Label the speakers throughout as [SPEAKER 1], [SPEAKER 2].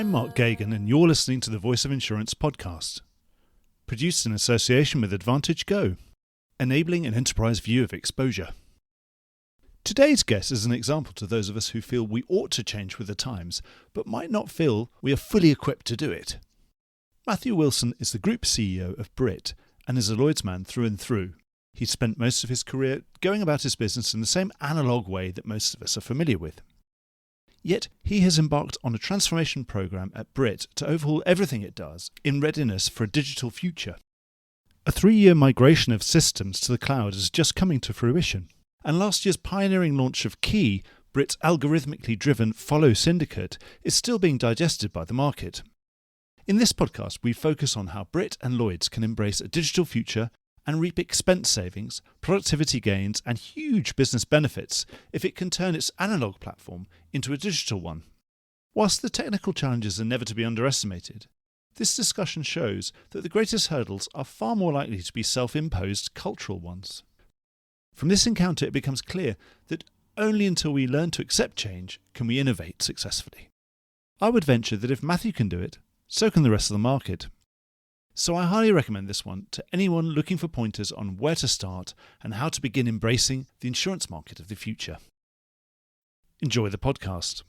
[SPEAKER 1] I'm Mark Gagan, and you're listening to the Voice of Insurance podcast, produced in association with Advantage Go, enabling an enterprise view of exposure. Today's guest is an example to those of us who feel we ought to change with the times, but might not feel we are fully equipped to do it. Matthew Wilson is the Group CEO of Brit and is a Lloyd's man through and through. He's spent most of his career going about his business in the same analogue way that most of us are familiar with. Yet he has embarked on a transformation programme at Brit to overhaul everything it does in readiness for a digital future. A 3-year migration of systems to the cloud is just coming to fruition, and last year's pioneering launch of Key, Brit's algorithmically driven follow syndicate, is still being digested by the market. In this podcast, we focus on how Brit and Lloyd's can embrace a digital future and reap expense savings, productivity gains, and huge business benefits if it can turn its analogue platform into a digital one. Whilst the technical challenges are never to be underestimated, this discussion shows that the greatest hurdles are far more likely to be self-imposed cultural ones. From this encounter, it becomes clear that only until we learn to accept change can we innovate successfully. I would venture that if Matthew can do it, so can the rest of the market. So I highly recommend this one to anyone looking for pointers on where to start and how to begin embracing the insurance market of the future. Enjoy the podcast.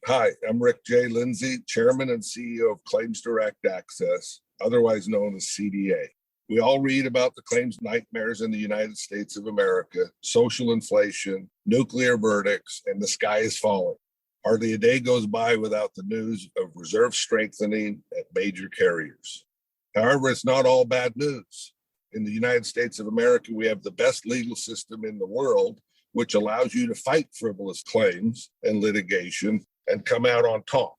[SPEAKER 2] Hi, I'm Rick J. Lindsay, Chairman and CEO of Claims Direct Access, otherwise known as CDA. We all read about the claims nightmares in the United States of America, social inflation, nuclear verdicts, and the sky is falling. Hardly a day goes by without the news of reserve strengthening at major carriers. However, it's not all bad news. In the United States of America, we have the best legal system in the world, which allows you to fight frivolous claims and litigation and come out on top.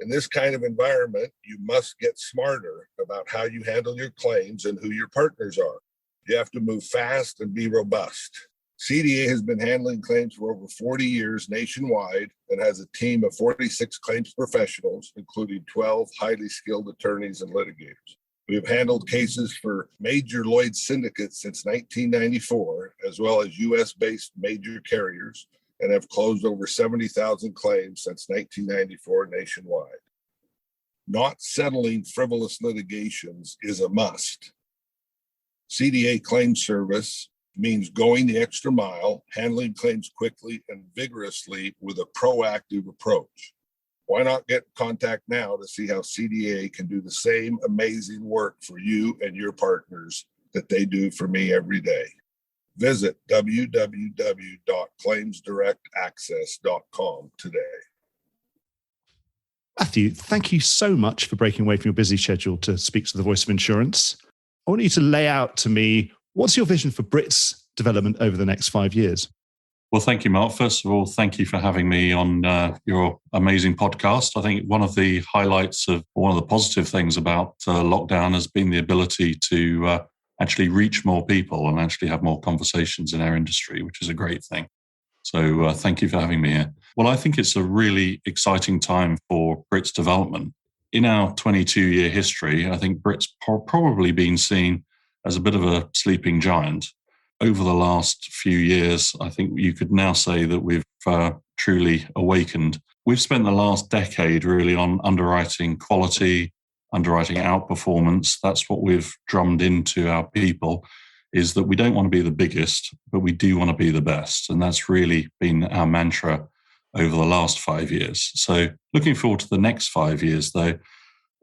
[SPEAKER 2] In this kind of environment, you must get smarter about how you handle your claims and who your partners are. You have to move fast and be robust. CDA has been handling claims for over 40 years nationwide and has a team of 46 claims professionals, including 12 highly skilled attorneys and litigators. We have handled cases for major Lloyd's syndicates since 1994, as well as U.S.-based major carriers, and have closed over 70,000 claims since 1994 nationwide. Not settling frivolous litigations is a must. CDA Claims Service means going the extra mile, handling claims quickly and vigorously with a proactive approach. Why not get in contact now to see how CDA can do the same amazing work for you and your partners that they do for me every day? Visit www.claimsdirectaccess.com today.
[SPEAKER 1] Matthew, thank you so much for breaking away from your busy schedule to speak to the Voice of Insurance. I want you to lay out to me, what's your vision for Brit's development over the next 5 years?
[SPEAKER 3] Well, thank you, Mark. First of all, thank you for having me on your amazing podcast. I think one of the highlights of one of the positive things about lockdown has been the ability to actually reach more people and actually have more conversations in our industry, which is a great thing. So thank you for having me here. Well, I think it's a really exciting time for Brit's development. In our 22-year history, I think Brit's probably been seen as a bit of a sleeping giant. Over the last few years, I think you could now say that we've truly awakened. We've spent the last decade really on underwriting quality, underwriting outperformance. That's what we've drummed into our people, is that we don't want to be the biggest, but we do want to be the best. And that's really been our mantra over the last 5 years. So looking forward to the next 5 years, though,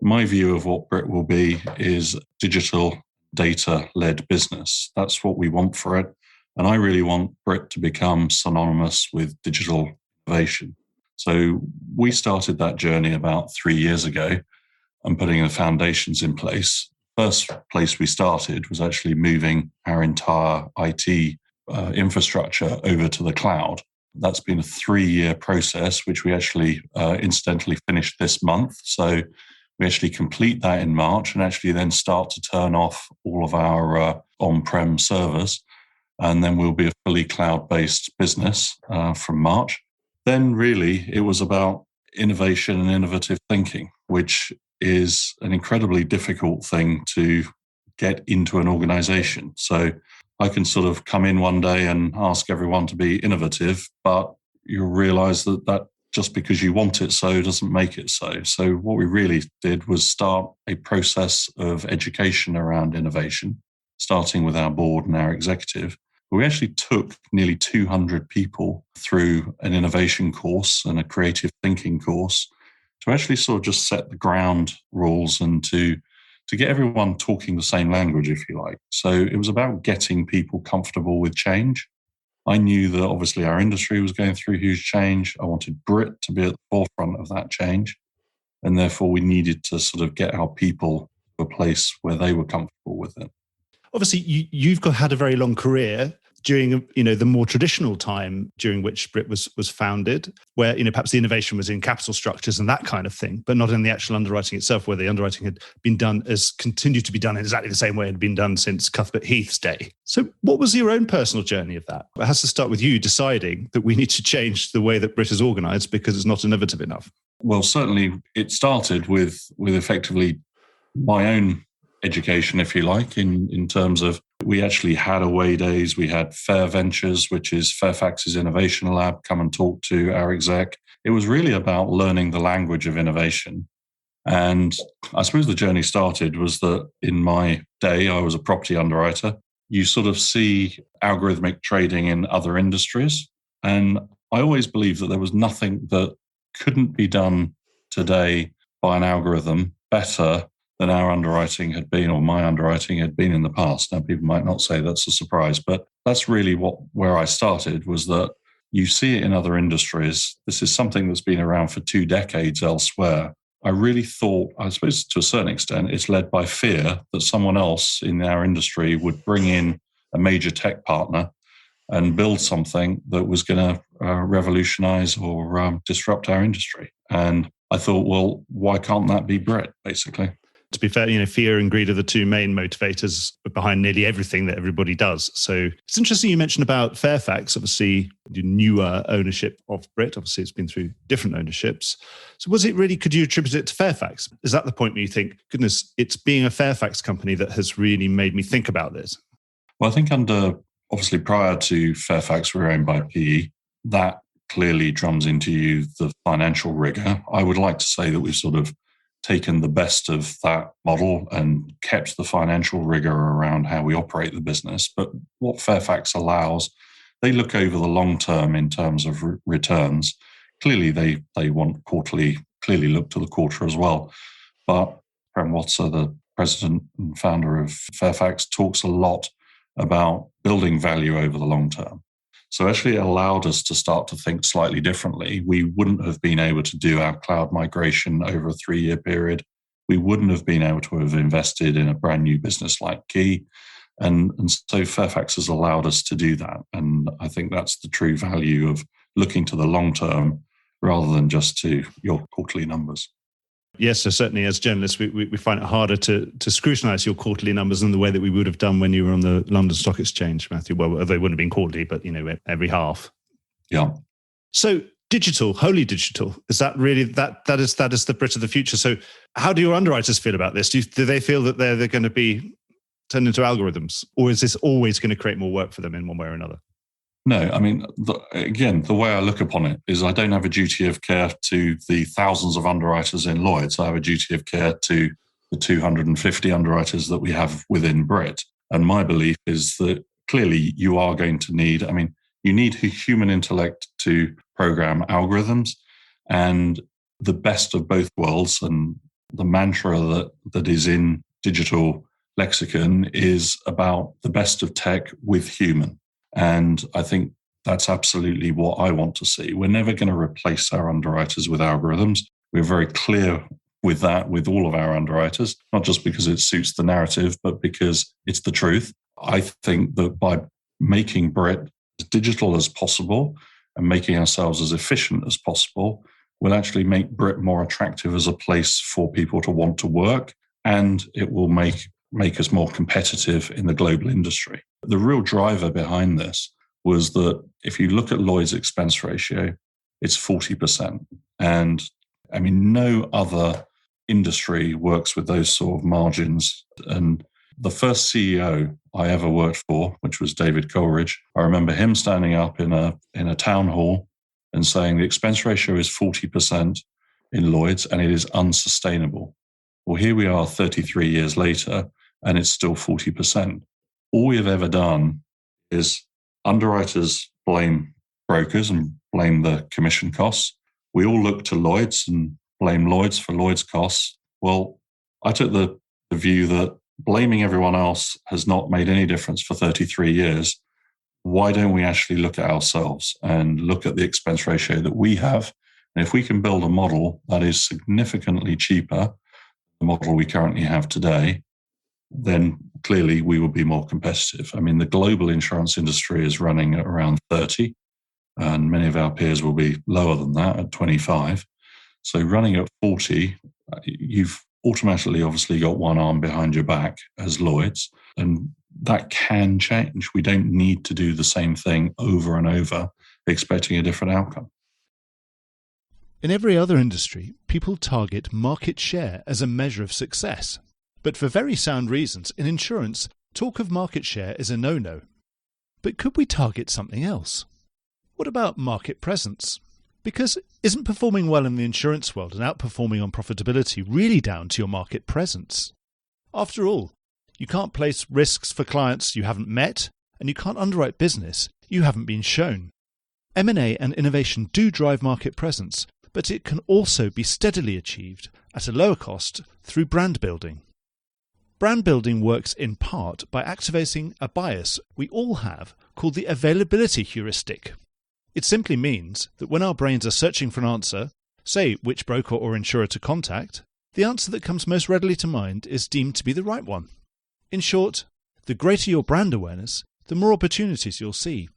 [SPEAKER 3] my view of what Brit will be is digital data-led business. That's what we want for it. And I really want Brit to become synonymous with digital innovation. So we started that journey about 3 years ago and putting the foundations in place. First place we started was actually moving our entire IT infrastructure over to the cloud. That's been a 3-year process, which we actually incidentally finished this month. So we actually complete that in March and actually then start to turn off all of our on-prem servers. And then we'll be a fully cloud-based business from March. Then really it was about innovation and innovative thinking, which is an incredibly difficult thing to get into an organization. So I can sort of come in one day and ask everyone to be innovative, but you'll realize that just because you want it so doesn't make it so. So what we really did was start a process of education around innovation, starting with our board and our executive. We actually took nearly 200 people through an innovation course and a creative thinking course to actually sort of just set the ground rules and to get everyone talking the same language, if you like. So it was about getting people comfortable with change. I knew that obviously our industry was going through huge change. I wanted Brit to be at the forefront of that change. And therefore, we needed to sort of get our people to a place where they were comfortable with it.
[SPEAKER 1] Obviously, you've had a very long career during, the more traditional time during which Brit was founded, where, perhaps the innovation was in capital structures and that kind of thing, but not in the actual underwriting itself, where the underwriting had been done continued to be done in exactly the same way it had been done since Cuthbert Heath's day. So what was your own personal journey of that? It has to start with you deciding that we need to change the way that Brit is organized because it's not innovative enough.
[SPEAKER 3] Well, certainly it started with effectively my own education, if you like, in terms of we actually had away days. We had Fair Ventures, which is Fairfax's innovation lab, come and talk to our exec. It was really about learning the language of innovation. And I suppose the journey started was that in my day, I was a property underwriter. You sort of see algorithmic trading in other industries. And I always believed that there was nothing that couldn't be done today by an algorithm better than our underwriting had been, or my underwriting had been in the past. Now, people might not say that's a surprise, but that's really where I started, was that you see it in other industries. This is something that's been around for 2 decades elsewhere. I really thought, I suppose to a certain extent, it's led by fear that someone else in our industry would bring in a major tech partner and build something that was going to revolutionize or disrupt our industry. And I thought, well, why can't that be Brit, basically?
[SPEAKER 1] To be fair, fear and greed are the two main motivators behind nearly everything that everybody does. So it's interesting you mentioned about Fairfax, obviously the newer ownership of Brit. Obviously, it's been through different ownerships. So was it really, could you attribute it to Fairfax? Is that the point where you think, goodness, it's being a Fairfax company that has really made me think about this?
[SPEAKER 3] Well, I think obviously prior to Fairfax, we were owned by PE. That clearly drums into you the financial rigor. I would like to say that we've sort of taken the best of that model and kept the financial rigor around how we operate the business. But what Fairfax allows, they look over the long term in terms of returns. Clearly, they want quarterly, clearly look to the quarter as well. But Prem Watsa, the president and founder of Fairfax, talks a lot about building value over the long term. So actually it allowed us to start to think slightly differently. We wouldn't have been able to do our cloud migration over a 3-year period. We wouldn't have been able to have invested in a brand new business like Key. And so Fairfax has allowed us to do that. And I think that's the true value of looking to the long term rather than just to your quarterly numbers.
[SPEAKER 1] Yes, so certainly as journalists, we find it harder to scrutinise your quarterly numbers in the way that we would have done when you were on the London Stock Exchange, Matthew. Well, they wouldn't have been quarterly, but every half.
[SPEAKER 3] Yeah.
[SPEAKER 1] So digital, wholly digital, is that really that is the Brit of the future? So how do your underwriters feel about this? Do they feel that they're going to be turned into algorithms, or is this always going to create more work for them in one way or another?
[SPEAKER 3] No, I mean, the way I look upon it is I don't have a duty of care to the thousands of underwriters in Lloyd's. I have a duty of care to the 250 underwriters that we have within Brit. And my belief is that clearly you are going to need, you need human intellect to program algorithms, and the best of both worlds. And the mantra that is in digital lexicon is about the best of tech with human. And I think that's absolutely what I want to see. We're never going to replace our underwriters with algorithms. We're very clear with that with all of our underwriters, not just because it suits the narrative, but because it's the truth. I think that by making Brit as digital as possible and making ourselves as efficient as possible, will actually make Brit more attractive as a place for people to want to work, and it will make us more competitive in the global industry. The real driver behind this was that if you look at Lloyd's expense ratio, it's 40%. And no other industry works with those sort of margins. And the first CEO I ever worked for, which was David Coleridge, I remember him standing up in a town hall and saying the expense ratio is 40% in Lloyd's and it is unsustainable. Well, here we are 33 years later, and it's still 40%. All we have ever done is underwriters blame brokers and blame the commission costs. We all look to Lloyd's and blame Lloyd's for Lloyd's costs. Well, I took the view that blaming everyone else has not made any difference for 33 years. Why don't we actually look at ourselves and look at the expense ratio that we have? And if we can build a model that is significantly cheaper, the model we currently have today, then clearly we will be more competitive. I mean, the global insurance industry is running at around 30, and many of our peers will be lower than that at 25. So running at 40, you've automatically obviously got one arm behind your back as Lloyd's, and that can change. We don't need to do the same thing over and over, expecting a different outcome.
[SPEAKER 1] In every other industry, people target market share as a measure of success. But for very sound reasons, in insurance, talk of market share is a no-no. But could we target something else? What about market presence? Because isn't performing well in the insurance world and outperforming on profitability really down to your market presence? After all, you can't place risks for clients you haven't met, and you can't underwrite business you haven't been shown. M&A and innovation do drive market presence, but it can also be steadily achieved at a lower cost through brand building. Brand building works in part by activating a bias we all have called the availability heuristic. It simply means that when our brains are searching for an answer, say which broker or insurer to contact, the answer that comes most readily to mind is deemed to be the right one. In short, the greater your brand awareness, the more opportunities you'll see.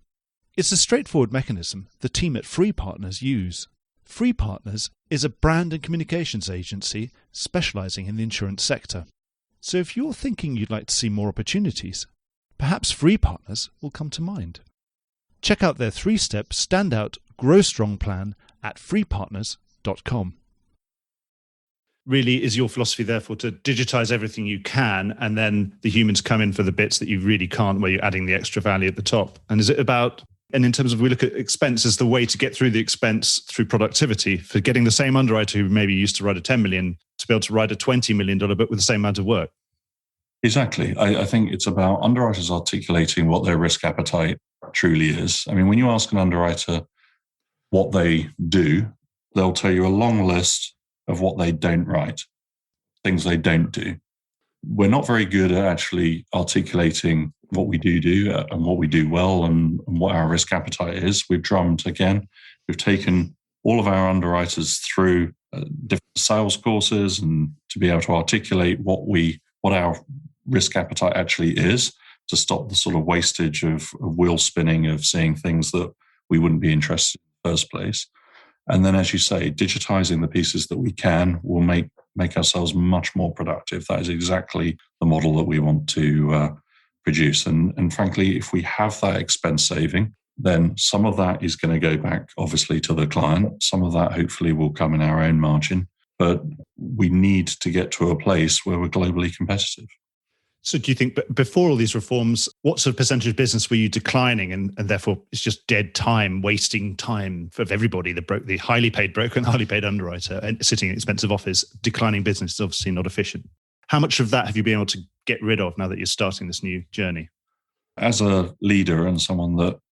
[SPEAKER 1] It's a straightforward mechanism the team at Free Partners use. Free Partners is a brand and communications agency specialising in the insurance sector. So if you're thinking you'd like to see more opportunities, perhaps Free Partners will come to mind. Check out their 3-step standout Grow Strong plan at freepartners.com.
[SPEAKER 4] Really is your philosophy, therefore, to digitize everything you can, and then the humans come in for the bits that you really can't, where you're adding the extra value at the top? And is it about, and in terms of, we look at expense as the way to get through the expense through productivity, for getting the same underwriter who maybe used to write a 10 million to be able to write a $20 million book with the same amount of work?
[SPEAKER 3] Exactly. I think it's about underwriters articulating what their risk appetite truly is. I mean, when you ask an underwriter what they do, they'll tell you a long list of what they don't write, things they don't do. We're not very good at actually articulating what we do and what we do well and what our risk appetite is. We've taken all of our underwriters through different sales courses and to be able to articulate what our risk appetite actually is, to stop the sort of wastage of wheel spinning of seeing things that we wouldn't be interested in the first place. And then, as you say, digitizing the pieces that we can will make ourselves much more productive. That is exactly the model that we want to produce. And frankly, if we have that expense saving, then some of that is going to go back, obviously, to the client. Some of that hopefully will come in our own margin. But we need to get to a place where we're globally competitive.
[SPEAKER 4] So do you think before all these reforms, what sort of percentage of business were you declining, and therefore it's just dead time, wasting time for everybody, the highly paid broker and the highly paid underwriter, and sitting in an expensive office? Declining business is obviously not efficient. How much of that have you been able to get rid of now that you're starting this new journey?
[SPEAKER 3] As a leader and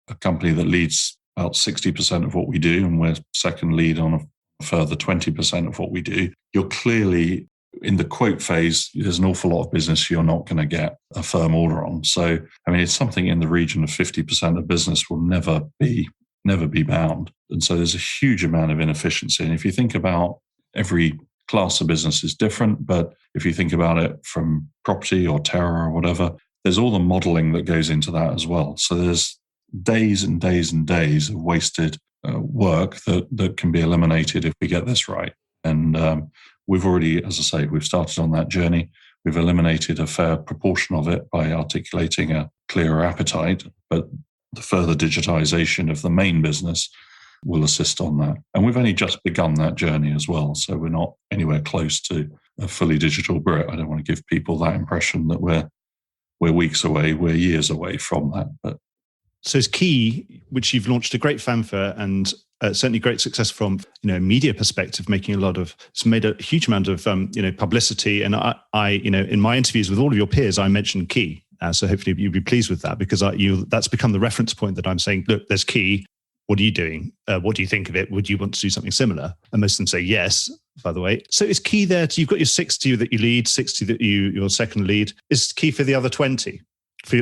[SPEAKER 3] a company that leads about 60% of what we do, and we're second lead on a further 20% of what we do, you're clearly in the quote phase. There's an awful lot of business you're not going to get a firm order on. So, I mean, it's something in the region of 50% of business will never be bound. And so there's a huge amount of inefficiency. And if you think about, every class of business is different, but if you think about it from property or terror or whatever, there's all the modeling that goes into that as well. So there's days and days and days of wasted work that can be eliminated if we get this right. And we've already, as I say, we've started on that journey. We've eliminated a fair proportion of it by articulating a clearer appetite, but the further digitization of the main business will assist on that. And we've only just begun that journey as well. So we're not anywhere close to a fully digital Brit. I don't want to give people that impression that we're weeks away. We're years away from that. But
[SPEAKER 4] So it's Key, which you've launched a great fanfare and certainly great success from, a media perspective, it's made a huge amount of, publicity. And I, in my interviews with all of your peers, I mentioned Key. So hopefully you'll be pleased with that, because that's become the reference point that I'm saying, look, there's Key. What are you doing? What do you think of it? Would you want to do something similar? And most of them say yes, by the way. So is Key there? You've got your 60 that you lead, 60 that your second lead. Is Key for the other 20,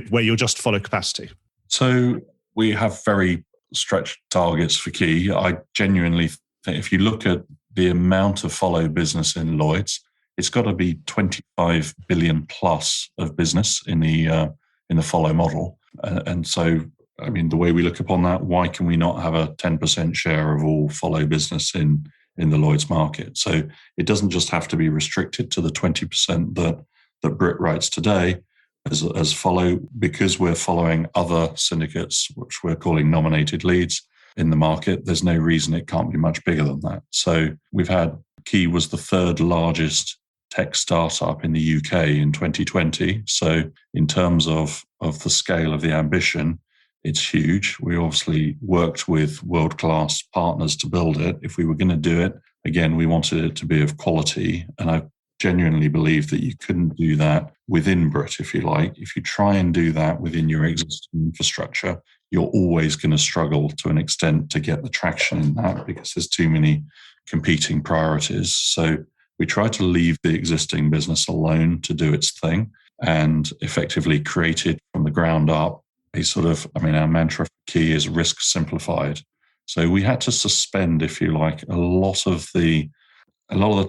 [SPEAKER 4] where you'll just follow capacity?
[SPEAKER 3] So we have very stretched targets for Key. I genuinely think if you look at the amount of follow business in Lloyd's, it's got to be 25 billion plus of business in the follow model. And so, I mean, the way we look upon that, why can we not have a 10% share of all follow business in the Lloyd's market? So it doesn't just have to be restricted to the 20% that Brit writes today as follow, because we're following other syndicates, which we're calling nominated leads in the market. There's no reason it can't be much bigger than that. So Key was the third largest tech startup in the UK in 2020. So in terms of the scale of the ambition, it's huge. We obviously worked with world-class partners to build it. If we were going to do it, again, we wanted it to be of quality. And I genuinely believe that you couldn't do that within Brit, if you like. If you try and do that within your existing infrastructure, you're always going to struggle to an extent to get the traction in that, because there's too many competing priorities. So we try to leave the existing business alone to do its thing and effectively create it from the ground up. Our mantra for Key is risk simplified. So we had to suspend, if you like, a lot of the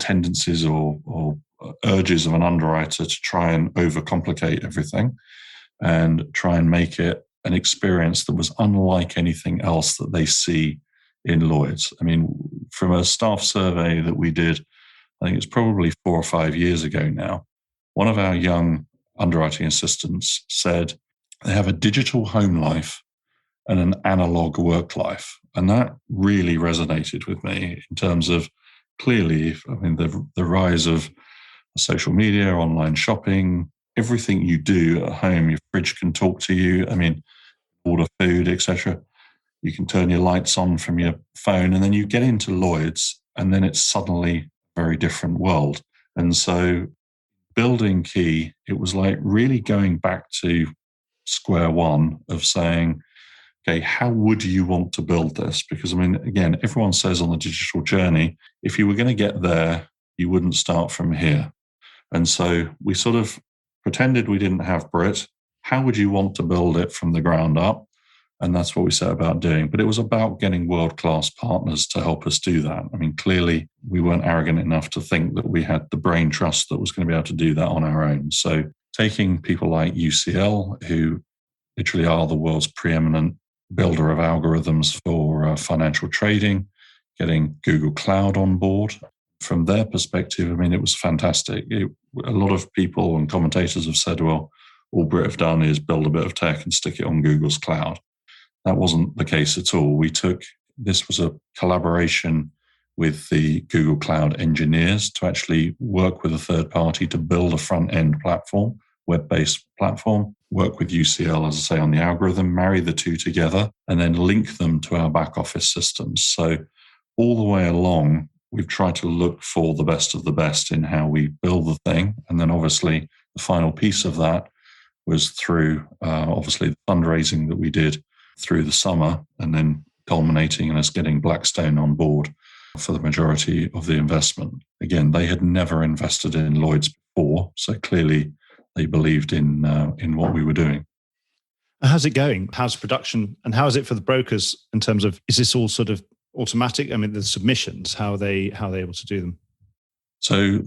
[SPEAKER 3] tendencies or urges of an underwriter to try and overcomplicate everything and try and make it an experience that was unlike anything else that they see in Lloyd's. I mean, from a staff survey that we did, I think it's probably 4 or 5 years ago now, one of our young underwriting assistants said they have a digital home life and an analog work life. And that really resonated with me in terms of clearly, the rise of social media, online shopping, everything you do at home, your fridge can talk to you. Order food, etc. You can turn your lights on from your phone, and then you get into Lloyd's, and then it's suddenly a very different world. And so building Key, it was like really going back to square one of saying, okay, how would you want to build this? Because, again, everyone says on the digital journey, if you were going to get there, you wouldn't start from here. And so we sort of pretended we didn't have Brit. How would you want to build it from the ground up? And that's what we set about doing. But it was about getting world-class partners to help us do that. Clearly, we weren't arrogant enough to think that we had the brain trust that was going to be able to do that on our own. So taking people like UCL, who literally are the world's preeminent builder of algorithms for financial trading, getting Google Cloud on board. From their perspective, it was fantastic. A lot of people and commentators have said, well, all Brit have done is build a bit of tech and stick it on Google's cloud. That wasn't the case at all. This was a collaboration with the Google Cloud engineers to actually work with a third party to build a front-end platform, web-based platform, work with UCL, as I say, on the algorithm, marry the two together, and then link them to our back office systems. So all the way along, we've tried to look for the best of the best in how we build the thing. And then obviously the final piece of that was through obviously the fundraising that we did through the summer, and then culminating in us getting Blackstone on board for the majority of the investment. Again, they had never invested in Lloyd's before, so clearly they believed in what we were doing.
[SPEAKER 4] How's it going? How's production, and how is it for the brokers in terms of, is this all sort of automatic? The submissions, how are they able to do them?
[SPEAKER 3] So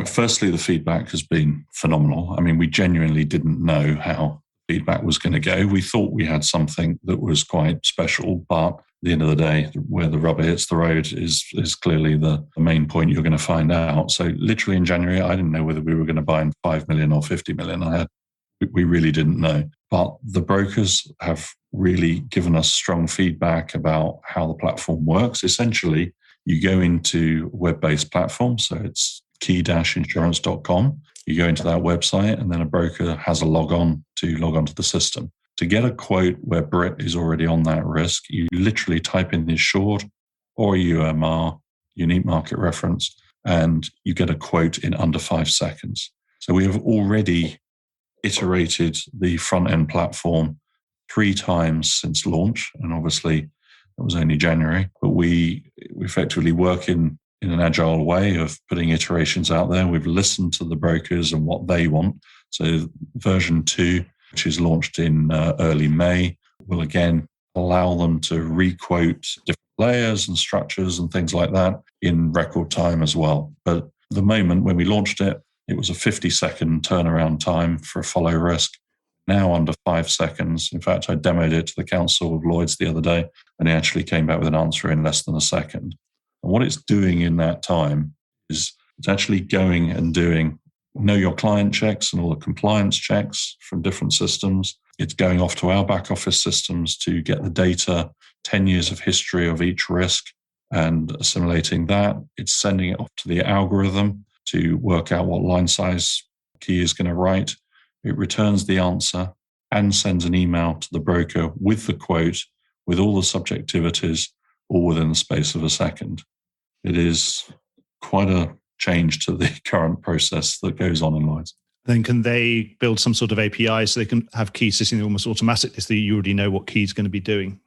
[SPEAKER 3] firstly, the feedback has been phenomenal. We genuinely didn't know how feedback was going to go. We thought we had something that was quite special, but at the end of the day, where the rubber hits the road is clearly the main point you're going to find out. So literally in January, I didn't know whether we were going to buy in 5 million or 50 million. We really didn't know. But the brokers have really given us strong feedback about how the platform works. Essentially, you go into a web-based platform, so it's key-insurance.com. You go into that website, and then a broker has a log on to the system. To get a quote where Brit is already on that risk, you literally type in the assured or UMR, unique market reference, and you get a quote in under 5 seconds. So we have already iterated the front-end platform 3 times since launch, and obviously it was only January, but we effectively work in an agile way of putting iterations out there. We've listened to the brokers and what they want. So version 2, which is launched in early May, will again allow them to re-quote different layers and structures and things like that in record time as well. But the moment when we launched it, it was a 50-second turnaround time for a follow risk, now under 5 seconds. In fact, I demoed it to the Council of Lloyds the other day, and they actually came back with an answer in less than a second. And what it's doing in that time is it's actually going and doing know your client checks and all the compliance checks from different systems. It's going off to our back office systems to get the data, 10 years of history of each risk, and assimilating that. It's sending it off to the algorithm to work out what line size key is going to write. It returns the answer and sends an email to the broker with the quote, with all the subjectivities, all within the space of a second. It is quite a change to the current process that goes on in Lloyds.
[SPEAKER 4] Then can they build some sort of API so they can have keys sitting there almost automatically so you already know what key is going to be doing?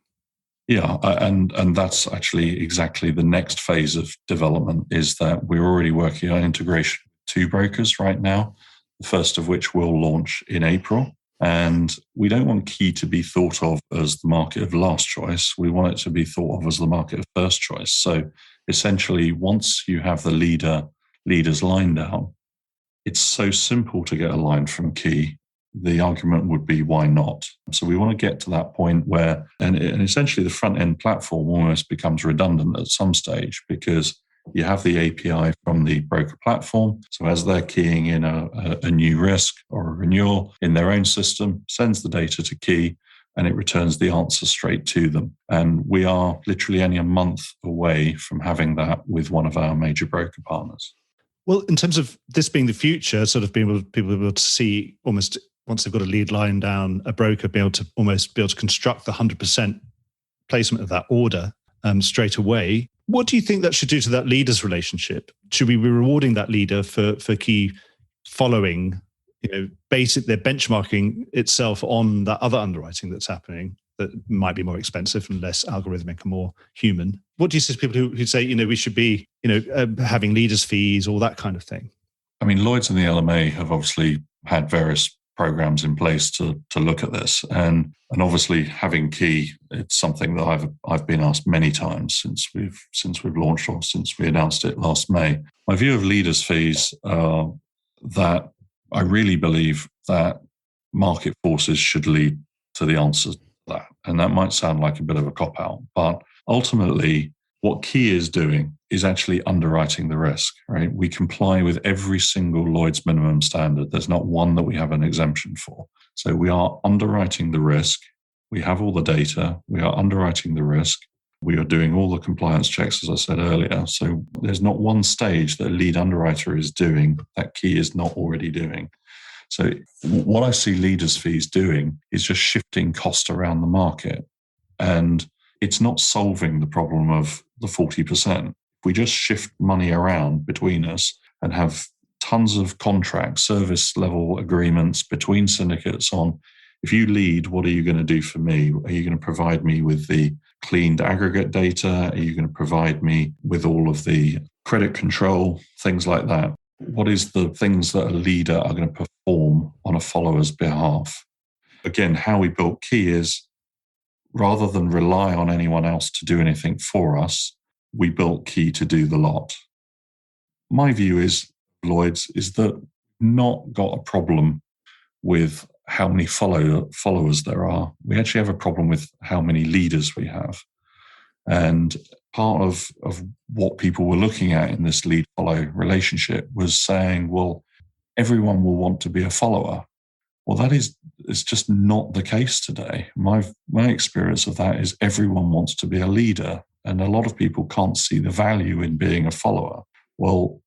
[SPEAKER 3] Yeah, and that's actually exactly the next phase of development, is that we're already working on integration with 2 brokers right now, the first of which will launch in April. And we don't want key to be thought of as the market of last choice. We want it to be thought of as the market of first choice. So essentially, once you have the leaders line down, it's so simple to get a line from key. The argument would be, why not? So we want to get to that point where, and essentially the front-end platform almost becomes redundant at some stage, because you have the API from the broker platform. So as they're keying in a new risk or a renewal in their own system, sends the data to key, and it returns the answer straight to them. And we are literally only a month away from having that with one of our major broker partners.
[SPEAKER 4] Well, in terms of this being the future, sort of people able to see almost, once they've got a lead line down, a broker be able to construct the 100% placement of that order straight away. What do you think that should do to that leader's relationship? Should we be rewarding that leader for key following, they're benchmarking itself on that other underwriting that's happening that might be more expensive and less algorithmic and more human? What do you say to people who say, we should be, having leaders' fees, all that kind of thing?
[SPEAKER 3] I mean, Lloyds and the LMA have obviously had various programs in place to look at this, and obviously having key, it's something that I've been asked many times since we've launched, or since we announced it last May. My view of leaders' fees are that I really believe that market forces should lead to the answer to that, and that might sound like a bit of a cop-out, but ultimately what key is doing is actually underwriting the risk, right? We comply with every single Lloyd's minimum standard. There's not one that we have an exemption for. So we are underwriting the risk. We have all the data. We are underwriting the risk. We are doing all the compliance checks, as I said earlier. So there's not one stage that a lead underwriter is doing that key is not already doing. So what I see leaders' fees doing is just shifting cost around the market. And it's not solving the problem of the 40%. If we just shift money around between us and have tons of contracts, service level agreements between syndicates on, if you lead, what are you going to do for me? Are you going to provide me with the cleaned aggregate data? Are you going to provide me with all of the credit control, things like that? What is the things that a leader are going to perform on a follower's behalf? Again, how we built key is, rather than rely on anyone else to do anything for us, we built key to do the lot. My view is, Lloyd's, is that not got a problem with how many followers there are. We actually have a problem with how many leaders we have. And part of what people were looking at in this lead-follow relationship was saying, well, everyone will want to be a follower. Well, that is just not the case today. My experience of that is everyone wants to be a leader, and a lot of people can't see the value in being a follower. Well,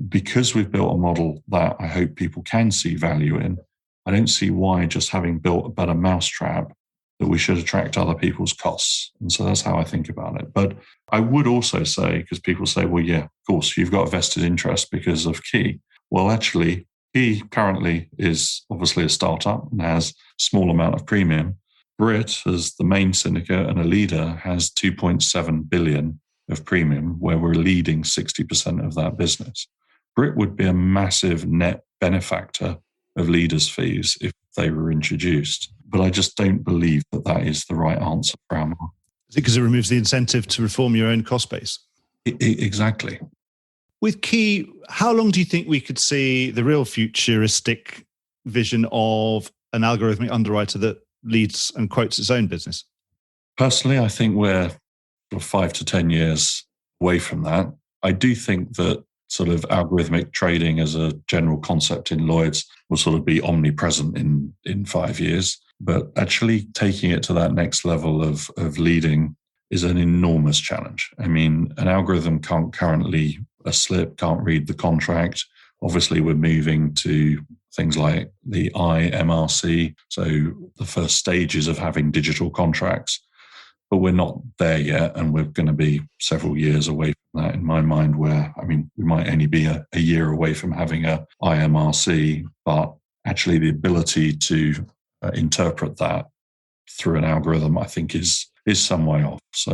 [SPEAKER 3] because we've built a model that I hope people can see value in, I don't see why, just having built a better mousetrap, that we should attract other people's costs. And so that's how I think about it. But I would also say, because people say, well, yeah, of course, you've got a vested interest because of Key. Well, actually, Key currently is obviously a startup and has a small amount of premium. Brit, as the main syndicate and a leader, has 2.7 billion of premium, where we're leading 60% of that business. Brit would be a massive net benefactor of leaders' fees if they were introduced. But I just don't believe that that is the right answer for our market.
[SPEAKER 4] Is it because it removes the incentive to reform your own cost base?
[SPEAKER 3] Exactly.
[SPEAKER 4] With Key, how long do you think we could see the real futuristic vision of an algorithmic underwriter that leads and quotes its own business?
[SPEAKER 3] Personally, I think we're 5 to 10 years away from that. I do think that sort of algorithmic trading as a general concept in Lloyd's will sort of be omnipresent in 5 years. But actually taking it to that next level of leading is an enormous challenge. I mean, an algorithm can't currently can't read the contract. Obviously, we're moving to things like the IMRC, so the first stages of having digital contracts. But we're not there yet, and we're going to be several years away from that in my mind, where, I mean, we might only be a year away from having a IMRC, but actually the ability to interpret that through an algorithm, I think is some way off. So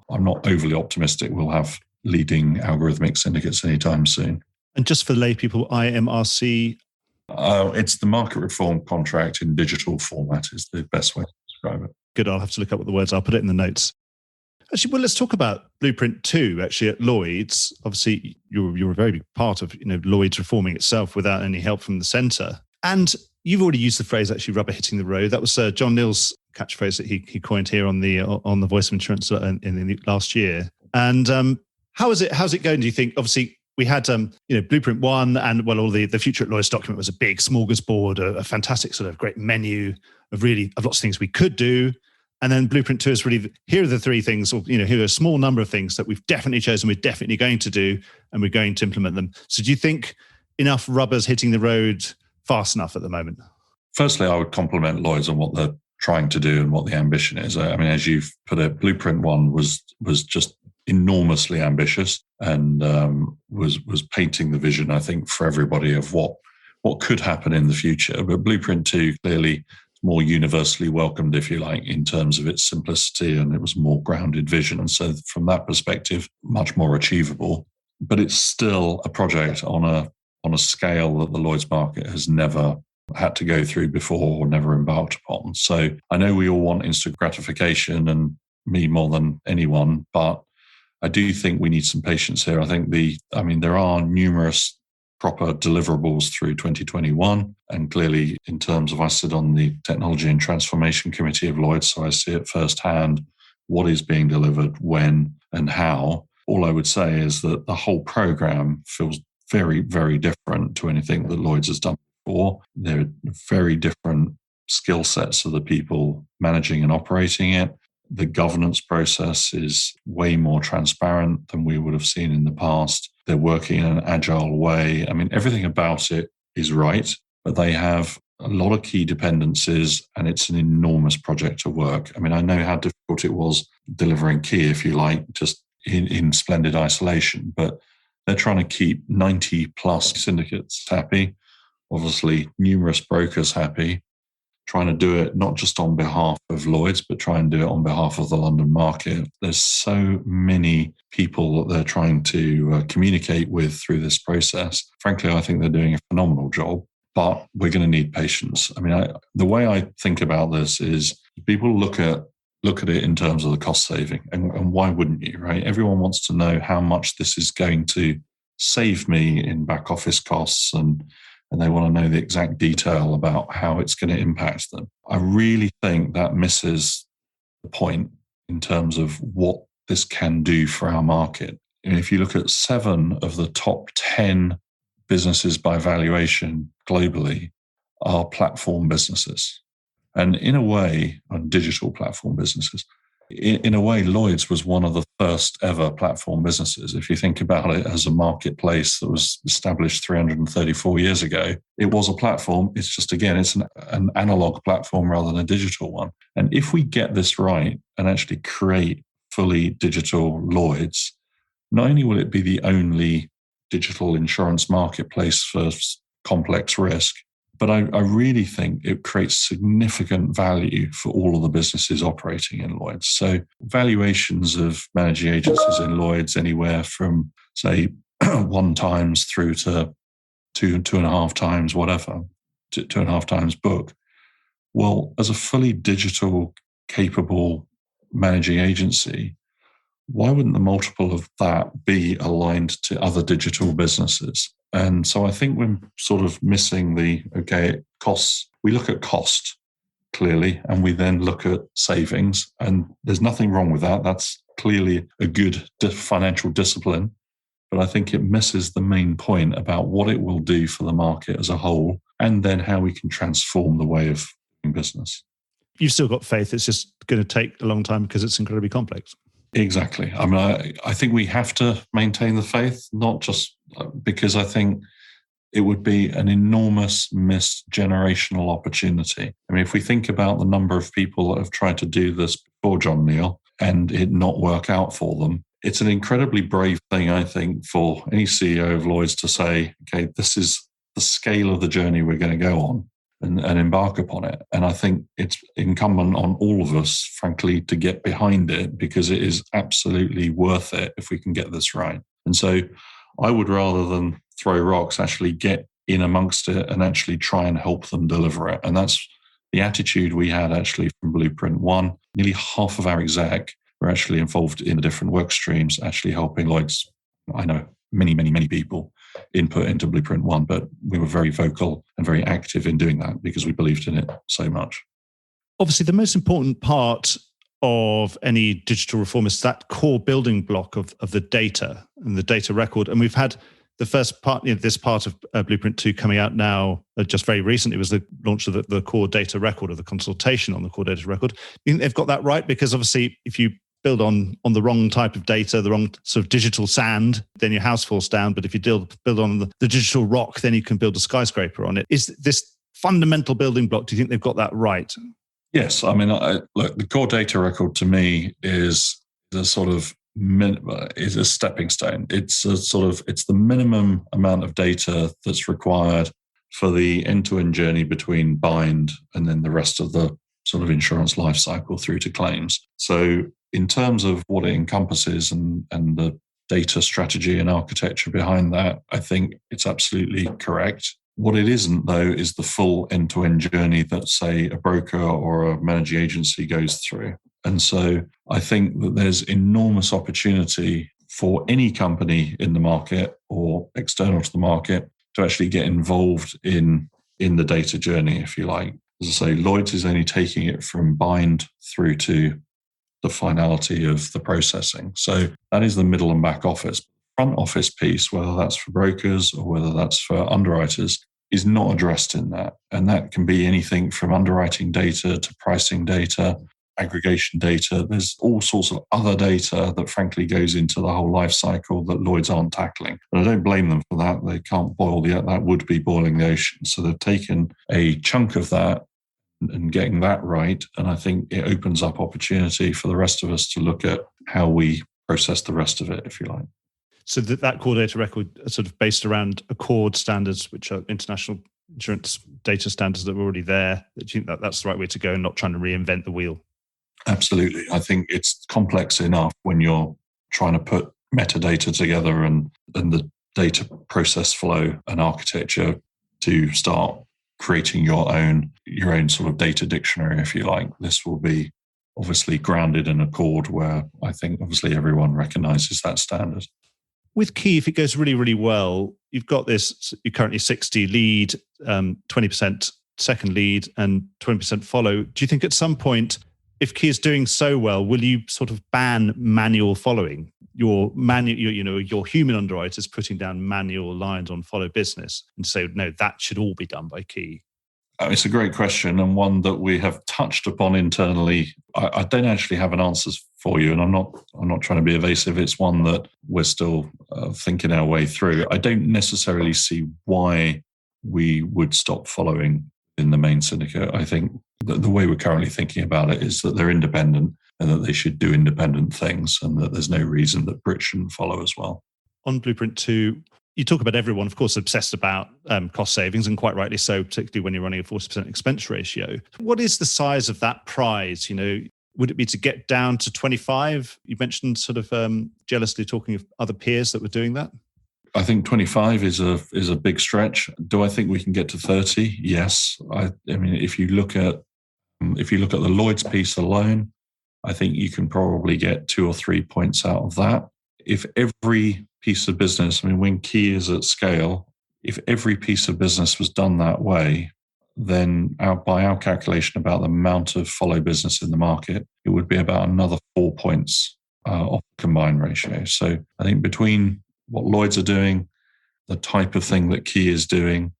[SPEAKER 3] I'm not overly optimistic we'll have leading algorithmic syndicates anytime soon.
[SPEAKER 4] And just for lay people, IMRC?
[SPEAKER 3] It's the market reform contract in digital format is the best way to describe it.
[SPEAKER 4] Good, I'll have to look up what the words are. I'll put it in the notes. Actually, well, let's talk about Blueprint 2, actually, at Lloyd's. Obviously, you're a very big part of Lloyd's reforming itself without any help from the centre. And you've already used the phrase, actually, rubber hitting the road. That was John Neal's catchphrase that he coined here on the Voice of Insurance in the last year. And how's it going, do you think? Obviously, we had Blueprint 1 and, well, all the Future at Lloyd's document was a big smorgasbord, a fantastic sort of great menu of lots of things we could do. And then Blueprint 2 is really, here are the three things, or here are a small number of things that we've definitely chosen, we're definitely going to do, and we're going to implement them. So do you think enough rubber's hitting the road fast enough at the moment?
[SPEAKER 3] Firstly, I would compliment Lloyd's on what they're trying to do and what the ambition is. I mean, as you've put it, Blueprint 1 was just enormously ambitious and was painting the vision, I think, for everybody of what could happen in the future. But Blueprint 2 clearly more universally welcomed, if you like, in terms of its simplicity, and it was more grounded vision. And so from that perspective, much more achievable. But it's still a project on a scale that the Lloyd's market has never had to go through before or never embarked upon. So I know we all want instant gratification, and me more than anyone, but I do think we need some patience here. I think there are numerous proper deliverables through 2021. And clearly, in terms of, I sit on the Technology and Transformation Committee of Lloyd's, so I see it firsthand, what is being delivered, when and how. All I would say is that the whole program feels very, very different to anything that Lloyd's has done before. There are very different skill sets of the people managing and operating it. The governance process is way more transparent than we would have seen in the past. They're working in an agile way. I mean, everything about it is right, but they have a lot of key dependencies, and it's an enormous project of work. I mean, I know how difficult it was delivering Key, if you like, just in splendid isolation, but they're trying to keep 90 plus syndicates happy, obviously numerous brokers happy, trying to do it not just on behalf of Lloyd's, but try and do it on behalf of the London market. There's so many people that they're trying to communicate with through this process. Frankly, I think they're doing a phenomenal job, but we're going to need patience. I mean, the way I think about this is people look at it in terms of the cost saving, and why wouldn't you, right? Everyone wants to know how much this is going to save me in back office costs, and they want to know the exact detail about how it's going to impact them. I really think that misses the point in terms of what this can do for our market. And if you look at 7 of the top 10 businesses by valuation globally are platform businesses. And in a way, on digital platform businesses. in a way, Lloyd's was one of the first ever platform businesses. If you think about it as a marketplace that was established 334 years ago, it was a platform. It's just, again, it's an analog platform rather than a digital one. And if we get this right and actually create fully digital Lloyd's, not only will it be the only digital insurance marketplace for complex risk, but I really think it creates significant value for all of the businesses operating in Lloyd's. So valuations of managing agencies in Lloyd's anywhere from, say, 1 times through to 2.5 times, whatever, 2.5 times book. Well, as a fully digital, capable managing agency, why wouldn't the multiple of that be aligned to other digital businesses? And so I think we're sort of missing costs. We look at cost clearly, and we then look at savings. And there's nothing wrong with that. That's clearly a good financial discipline. But I think it misses the main point about what it will do for the market as a whole, and then how we can transform the way of doing business.
[SPEAKER 4] You've still got faith. It's just going to take a long time because it's incredibly complex.
[SPEAKER 3] Exactly. I mean, I think we have to maintain the faith, not just because I think it would be an enormous missed generational opportunity. I mean, if we think about the number of people that have tried to do this before John Neal and it not work out for them, it's an incredibly brave thing, I think, for any CEO of Lloyd's to say, okay, this is the scale of the journey we're going to go on. And embark upon it. And I think it's incumbent on all of us, frankly, to get behind it, because it is absolutely worth it if we can get this right. And so I would, rather than throw rocks, actually get in amongst it and actually try and help them deliver it. And that's the attitude we had actually from Blueprint One. Nearly half of our exec were actually involved in the different work streams, actually helping Lloyd's. I know many people input into Blueprint One, but we were very vocal and very active in doing that because we believed in it so much.
[SPEAKER 4] Obviously, the most important part of any digital reform is that core building block of the data and the data record. And we've had the first part, this part of Blueprint 2 coming out now, just very recently, was the launch of the core data record, or the consultation on the core data record. You think they've got that right? Because obviously, if you build on the wrong type of data, the wrong sort of digital sand, then your house falls down. But if you build on the digital rock, then you can build a skyscraper on it. Is this fundamental building block, do you think they've got that right?
[SPEAKER 3] Yes. I mean, look, the core data record to me is the sort of is a stepping stone. It's the minimum amount of data that's required for the end-to-end journey between bind and then the rest of the sort of insurance life cycle through to claims. So in terms of what it encompasses and the data strategy and architecture behind that, I think it's absolutely correct. What it isn't, though, is the full end-to-end journey that, say, a broker or a managing agency goes through. And so I think that there's enormous opportunity for any company in the market or external to the market to actually get involved in the data journey, if you like. As I say, Lloyd's is only taking it from bind through to the finality of the processing. So that is the middle and back office. Front office piece, whether that's for brokers or whether that's for underwriters, is not addressed in that. And that can be anything from underwriting data to pricing data, aggregation data. There's all sorts of other data that frankly goes into the whole life cycle that Lloyd's aren't tackling. And I don't blame them for that. They can't that would be boiling the ocean. So they've taken a chunk of that and getting that right. And I think it opens up opportunity for the rest of us to look at how we process the rest of it, if you like.
[SPEAKER 4] So that core data record is sort of based around Accord standards, which are international insurance data standards that were already there. Do you think that's the right way to go and not trying to reinvent the wheel?
[SPEAKER 3] Absolutely. I think it's complex enough when you're trying to put metadata together and the data process flow and architecture to start creating your own sort of data dictionary, if you like. This will be obviously grounded in Accord, where I think obviously everyone recognizes that standard.
[SPEAKER 4] With Key, if it goes really, really well, you've got this, you're currently 60 lead, 20% second lead and 20% follow. Do you think at some point, if Key is doing so well, will you sort of ban manual following? Your human underwriters putting down manual lines on follow business and say, no, that should all be done by Key?
[SPEAKER 3] It's a great question, and one that we have touched upon internally. I don't actually have an answer for you, and I'm not trying to be evasive. It's one that we're still thinking our way through. I don't necessarily see why we would stop following in the main syndicate. I think that the way we're currently thinking about it is that they're independent and that they should do independent things, and that there's no reason that Brit shouldn't follow as well.
[SPEAKER 4] On Blueprint 2, you talk about everyone, of course, obsessed about cost savings, and quite rightly so, particularly when you're running a 40% expense ratio. What is the size of that prize? Would it be to get down to 25? You mentioned sort of jealously talking of other peers that were doing that.
[SPEAKER 3] I think 25 is a big stretch. Do I think we can get to 30? Yes. I mean, if you look at the Lloyd's piece alone, I think you can probably get 2 or 3 points out of that. If every piece of business, when Key is at scale, if every piece of business was done that way, then by our calculation about the amount of follow business in the market, it would be about another 4 points of combined ratio. So I think between what Lloyd's are doing, the type of thing that Key is doing,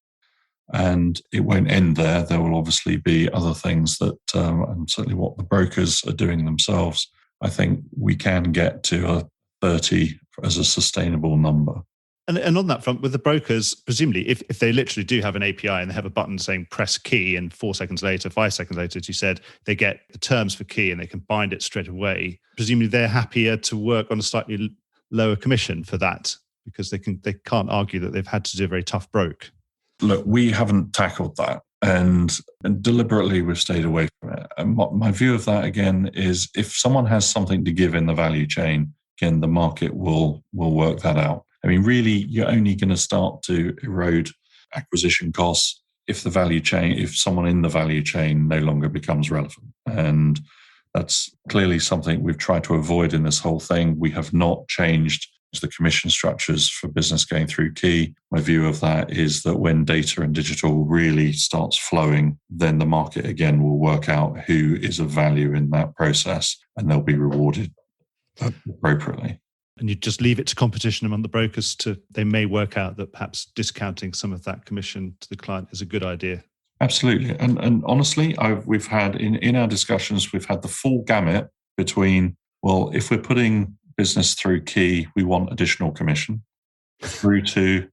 [SPEAKER 3] and it won't end there. There will obviously be other things that, and certainly what the brokers are doing themselves, I think we can get to a 30 as a sustainable number.
[SPEAKER 4] And on that front, with the brokers, presumably, if they literally do have an API and they have a button saying press Key, and 4 seconds later, 5 seconds later, as you said, they get the terms for Key and they can bind it straight away, presumably they're happier to work on a slightly lower commission for that, because they can't argue that they've had to do a very tough broke.
[SPEAKER 3] Look, we haven't tackled that, and deliberately we've stayed away from it. And my view of that, again, is if someone has something to give in the value chain, again, the market will work that out. Really, you're only going to start to erode acquisition costs if someone in the value chain no longer becomes relevant. And that's clearly something we've tried to avoid in this whole thing. We have not changed the commission structures for business going through Key. My view of that is that when data and digital really starts flowing, then the market again will work out who is of value in that process, and they'll be rewarded appropriately.
[SPEAKER 4] And you just leave it to competition among the brokers they may work out that perhaps discounting some of that commission to the client is a good idea.
[SPEAKER 3] Absolutely. And honestly, we've had in our discussions, we've had the full gamut between, well, if we're putting business through Key, we want additional commission, through to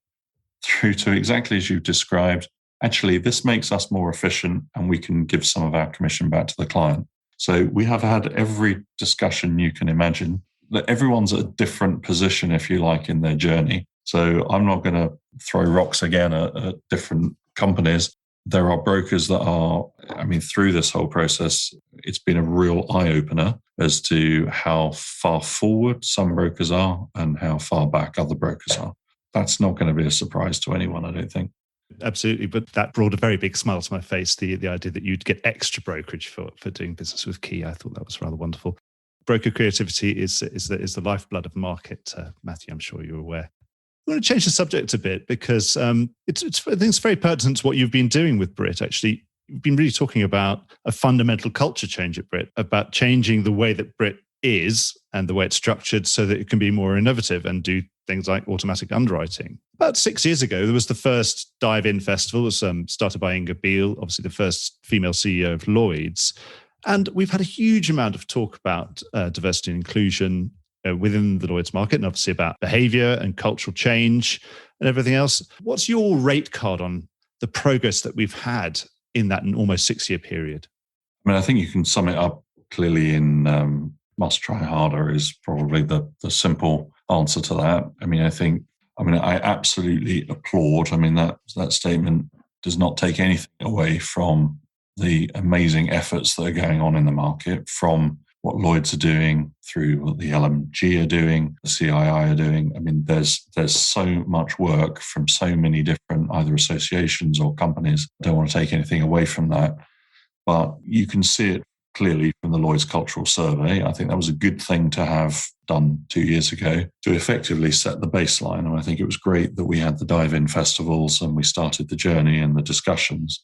[SPEAKER 3] exactly as you've described. Actually, this makes us more efficient and we can give some of our commission back to the client. So we have had every discussion you can imagine. That everyone's at a different position, if you like, in their journey. So I'm not going to throw rocks again at different companies. There are brokers that are, through this whole process, it's been a real eye-opener as to how far forward some brokers are and how far back other brokers are. That's not going to be a surprise to anyone, I don't think.
[SPEAKER 4] Absolutely, but that brought a very big smile to my face, the idea that you'd get extra brokerage for doing business with Key. I thought that was rather wonderful. Broker creativity is the lifeblood of the market, Matthew. I'm sure you're aware. I want to change the subject a bit because I think it's very pertinent to what you've been doing with Brit. Actually, you've been really talking about a fundamental culture change at Brit, about changing the way that Brit is and the way it's structured so that it can be more innovative and do things like automatic underwriting. About 6 years ago, there was the first Dive-In Festival. It was started by Inga Beale, obviously the first female CEO of Lloyd's. And we've had a huge amount of talk about diversity and inclusion within the Lloyd's market, and obviously about behavior and cultural change and everything else. What's your rate card on the progress that we've had in that almost 6-year period?
[SPEAKER 3] I think you can sum it up clearly in must try harder is probably the simple answer to that. I absolutely applaud. That statement does not take anything away from the amazing efforts that are going on in the market, from what Lloyd's are doing through what the LMG are doing, the CII are doing. There's so much work from so many different either associations or companies. I don't want to take anything away from that, but you can see it clearly from the Lloyd's Cultural Survey. I think that was a good thing to have done 2 years ago to effectively set the baseline. And I think it was great that we had the dive-in festivals and we started the journey and the discussions.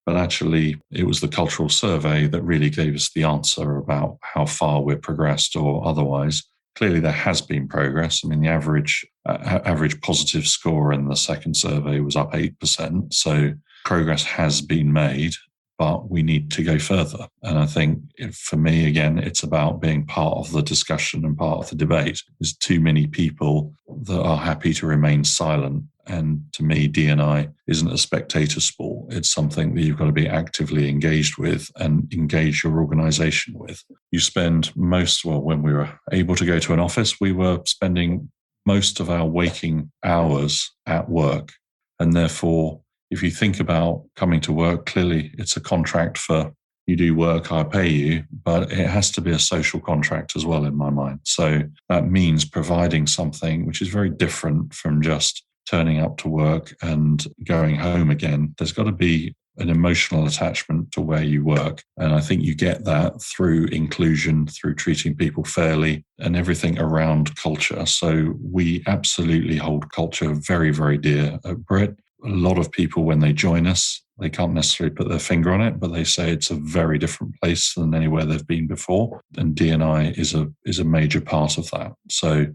[SPEAKER 3] But actually, it was the cultural survey that really gave us the answer about how far we're progressed or otherwise. Clearly, there has been progress. The average positive score in the second survey was up 8%. So progress has been made, but we need to go further. And I think for me, again, it's about being part of the discussion and part of the debate. There's too many people that are happy to remain silent. And to me, D&I isn't a spectator sport. It's something that you've got to be actively engaged with and engage your organization with. You spend when we were able to go to an office, we were spending most of our waking hours at work. And therefore, if you think about coming to work, clearly it's a contract for you do work, I pay you, but it has to be a social contract as well in my mind. So that means providing something which is very different from just turning up to work and going home again. There's got to be an emotional attachment to where you work. And I think you get that through inclusion, through treating people fairly and everything around culture. So we absolutely hold culture very, very dear at Brit. A lot of people, when they join us, they can't necessarily put their finger on it, but they say it's a very different place than anywhere they've been before. And D&I is a major part of that. So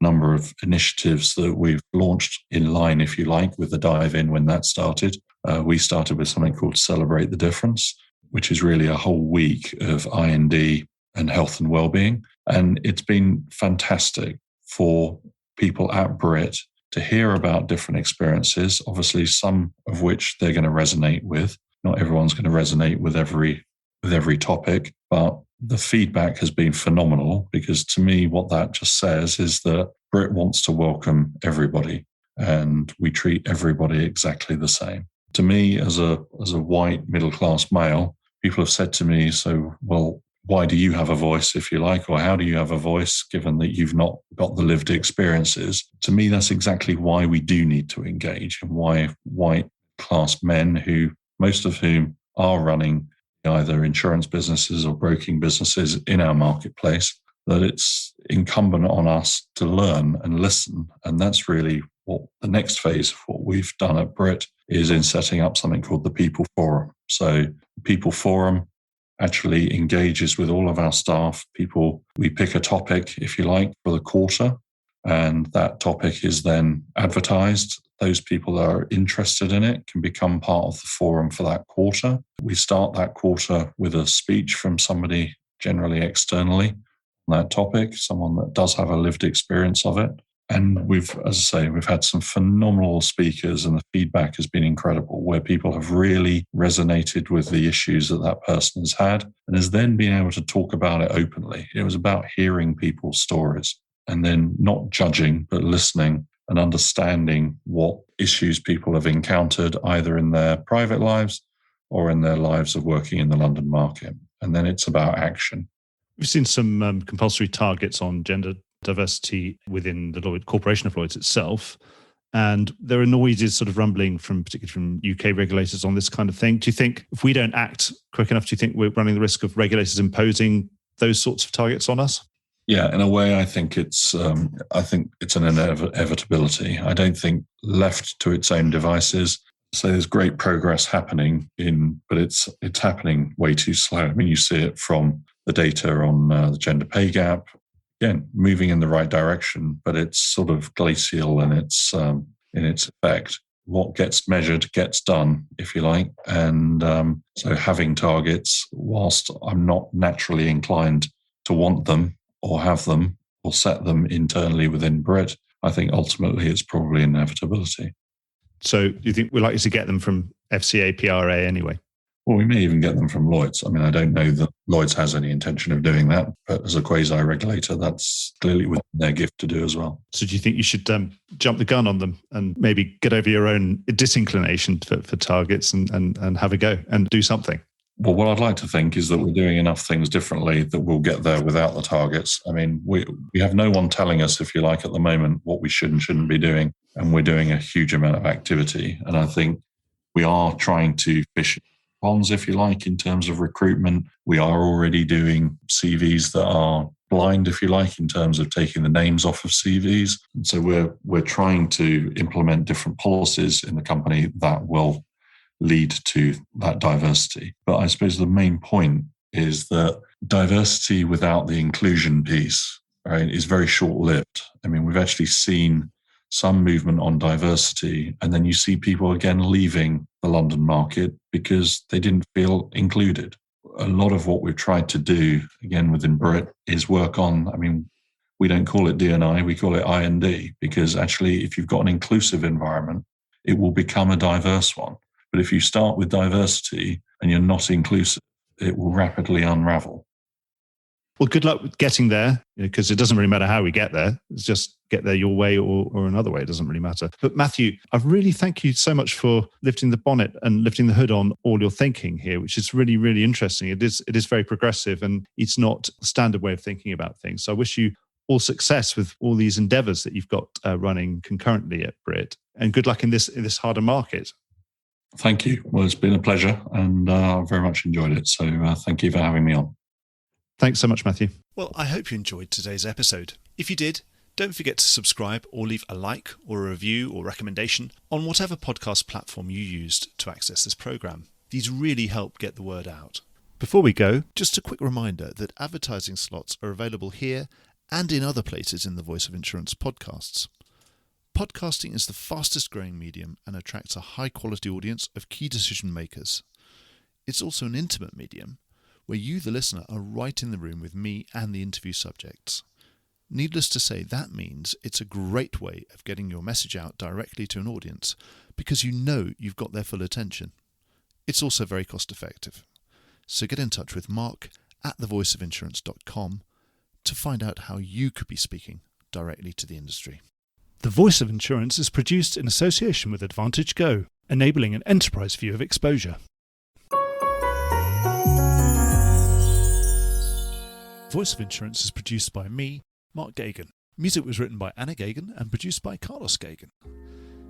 [SPEAKER 3] number of initiatives that we've launched in line, if you like, with the dive in when that started. We started with something called Celebrate the Difference, which is really a whole week of I&D and health and well-being. And it's been fantastic for people at Brit to hear about different experiences, obviously some of which they're going to resonate with. Not everyone's going to resonate with every topic, but the feedback has been phenomenal, because to me, what that just says is that Brit wants to welcome everybody and we treat everybody exactly the same. To me, as a white middle-class male, people have said to me, so, well, why do you have a voice, if you like, or how do you have a voice given that you've not got the lived experiences? To me, that's exactly why we do need to engage, and why white class men, who most of whom are running either insurance businesses or broking businesses in our marketplace, that it's incumbent on us to learn and listen. And that's really what the next phase of what we've done at Brit is in setting up something called the People Forum. So the People Forum actually engages with all of our staff. We pick a topic, if you like, for the quarter, and that topic is then advertised. Those people that are interested in it can become part of the forum for that quarter. We start that quarter with a speech from somebody, generally externally, on that topic, someone that does have a lived experience of it. And we've had some phenomenal speakers, and the feedback has been incredible, where people have really resonated with the issues that person has had and has then been able to talk about it openly. It was about hearing people's stories and then not judging, but listening and understanding what issues people have encountered either in their private lives or in their lives of working in the London market. And then it's about action.
[SPEAKER 4] We've seen some compulsory targets on gender diversity within the Lloyd Corporation of Lloyds itself. And there are noises sort of rumbling particularly from UK regulators on this kind of thing. Do you think if we don't act quick enough, do you think we're running the risk of regulators imposing those sorts of targets on us?
[SPEAKER 3] Yeah, in a way, I think it's an inevitability. I don't think left to its own devices. So there's great progress happening but it's happening way too slow. I mean, you see it from the data on the gender pay gap. Again, moving in the right direction, but it's sort of glacial in its effect. What gets measured gets done, if you like. And so having targets, whilst I'm not naturally inclined to want them or have them or set them internally within Brit, I think ultimately it's probably an inevitability.
[SPEAKER 4] So do you think we're likely to get them from FCA, PRA anyway?
[SPEAKER 3] Well, we may even get them from Lloyds. I mean, I don't know that Lloyds has any intention of doing that, but as a quasi-regulator, that's clearly within their gift to do as well.
[SPEAKER 4] So do you think you should jump the gun on them and maybe get over your own disinclination for targets and have a go and do something?
[SPEAKER 3] Well, what I'd like to think is that we're doing enough things differently that we'll get there without the targets. I mean, we have no one telling us, if you like, at the moment, what we should and shouldn't be doing. And we're doing a huge amount of activity. And I think we are trying to fish ponds, if you like, in terms of recruitment. We are already doing CVs that are blind, if you like, in terms of taking the names off of CVs. And so we're trying to implement different policies in the company that will lead to that diversity. But I suppose the main point is that diversity without the inclusion piece, right, is very short-lived. I mean, we've actually seen some movement on diversity, and then you see people again leaving the London market because they didn't feel included. A lot of what we've tried to do, again, within Brit is work on, we don't call it D&I, we call it I&D, because actually if you've got an inclusive environment, it will become a diverse one. But if you start with diversity and you're not inclusive, it will rapidly unravel.
[SPEAKER 4] Well, good luck with getting there, because it doesn't really matter how we get there. It's just get there your way or another way. It doesn't really matter. But Matthew, I really thank you so much for lifting the bonnet and lifting the hood on all your thinking here, which is really, really interesting. It is very progressive, and it's not a standard way of thinking about things. So I wish you all success with all these endeavors that you've got running concurrently at Brit, and good luck in this harder market.
[SPEAKER 3] Thank you. Well, it's been a pleasure, and I very much enjoyed it. So thank you for having me on.
[SPEAKER 4] Thanks so much, Matthew.
[SPEAKER 1] Well, I hope you enjoyed today's episode. If you did, don't forget to subscribe or leave a like or a review or recommendation on whatever podcast platform you used to access this program. These really help get the word out. Before we go, just a quick reminder that advertising slots are available here and in other places in the Voice of Insurance podcasts. Podcasting is the fastest growing medium and attracts a high quality audience of key decision makers. It's also an intimate medium where you, the listener, are right in the room with me and the interview subjects. Needless to say, that means it's a great way of getting your message out directly to an audience because you know you've got their full attention. It's also very cost effective. So get in touch with Mark at thevoiceofinsurance.com to find out how you could be speaking directly to the industry. The Voice of Insurance is produced in association with Advantage Go, enabling an enterprise view of exposure. Voice of Insurance is produced by me, Mark Gagan. Music was written by Anna Gagan and produced by Carlos Gagan.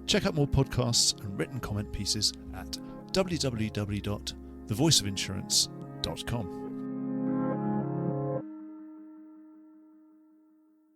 [SPEAKER 1] Check out more podcasts and written comment pieces at www.thevoiceofinsurance.com.